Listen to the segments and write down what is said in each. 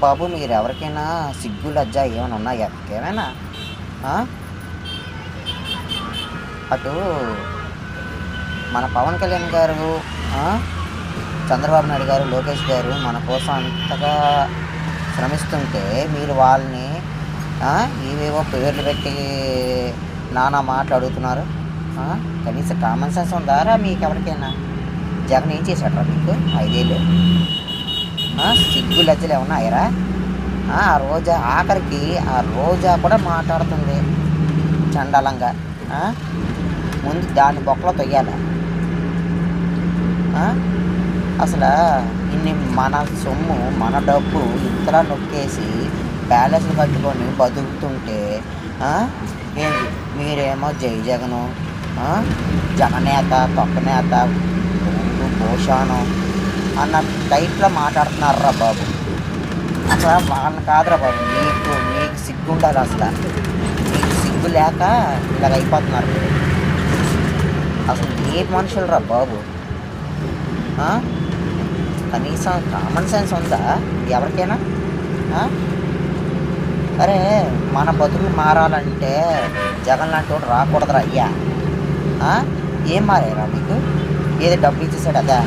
బాబు మీరు ఎవరికైనా సిగ్గు లజ్జ ఏమైనా ఉన్నాయా ఏమైనా? ఆ? అటు మన పవన్ కళ్యాణ్ గారు, ఆ, చంద్రబాబు నాయుడు గారు, లోకేష్ గారు మన కోసం అంతగా శ్రమిస్తుంటే మీరు వాళ్ళని ఏవేవో పేర్లు పెట్టి నానా మాటలు అడుగుతున్నారు. కనీసం కామన్ సెన్స్ ఉందారా మీకు ఎవరికైనా? జగన్ ఏం చేశాడరా మీకు 5 ఏళ్ళు? సిగ్గు లజ్జలు ఏమన్నా అయ్యరా? ఆ రోజా ఆఖరికి ఆ రోజా కూడా మాట్లాడుతుంది చండాలంగా. ముందు దాని బొక్కలో తొయ్యాలి. అసలు ఇన్ని మన సొమ్ము మన డబ్బు ఇంతలా నొక్కేసి ప్యాలెస్లు కట్టుకొని బతుకుతుంటే ఏంటి మీరేమో జై జగను, జగనేత, తొక్కనేత, భూషాను అన్న టైప్లో మాట్లాడుతున్నారా బాబు. అసలు వాళ్ళని కాదురా బాబు, మీకు సిగ్గు ఉండాలి. అసలు మీకు సిగ్గు లేక ఇలాగ అయిపోతున్నారు మీరు. అసలు ఏ మనుషులు రా బాబు? కనీసం కామన్ సెన్స్ ఉందా ఎవరికైనా? అరే మన బతుకులు మారాలంటే జగన్ లాంటి వాడు రాకూడదురా అయ్యా. ఏం మారారా మీకు? ఏదో డబ్బులు ఇచ్చేసాడు అదా?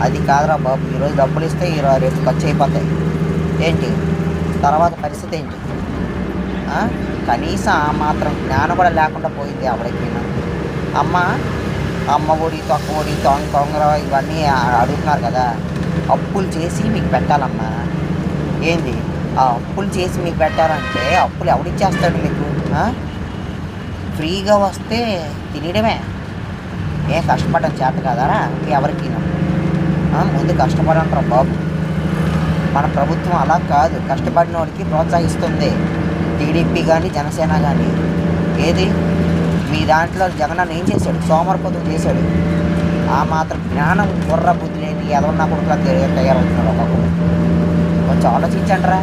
అది కాదురా బాబు. ఈరోజు డబ్బులు ఇస్తే రేపు ఖర్చు అయిపోతాయి ఏంటి? తర్వాత పరిస్థితి ఏంటి? కనీసం ఆ మాత్రం జ్ఞానం కూడా లేకుండా పోయింది ఎవరికైనా. అమ్మ ఒడి, తొక్క ఒడి, తొంగర ఇవన్నీ అడుగుతున్నారు కదా. అప్పులు చేసి మీకు పెట్టాలమ్మా. ఏంది ఆ అప్పులు చేసి మీకు పెట్టాలంటే అప్పులు ఎవడిచ్చేస్తాడు మీకు? ఫ్రీగా వస్తే తినడమే. ఏం కష్టపడడం చేత కదరా ఎవరికి? ముందు కష్టపడంటారు బాబు. మన ప్రభుత్వం అలా కాదు, కష్టపడిన వాడికి ప్రోత్సహిస్తుంది. టీడీపీ కానీ జనసేన కానీ. ఏది మీ దాంట్లో జగన్ ఏం చేశాడు? సోమరిపోతం చేశాడు. ఆ మాత్రం జ్ఞానం, బుర్ర బుద్ధి లేని ఎవరన్నా కొడుకులా తయారవుతున్నారు ఒక్కొక్కరు. కొంచెం ఆలోచించండి రా.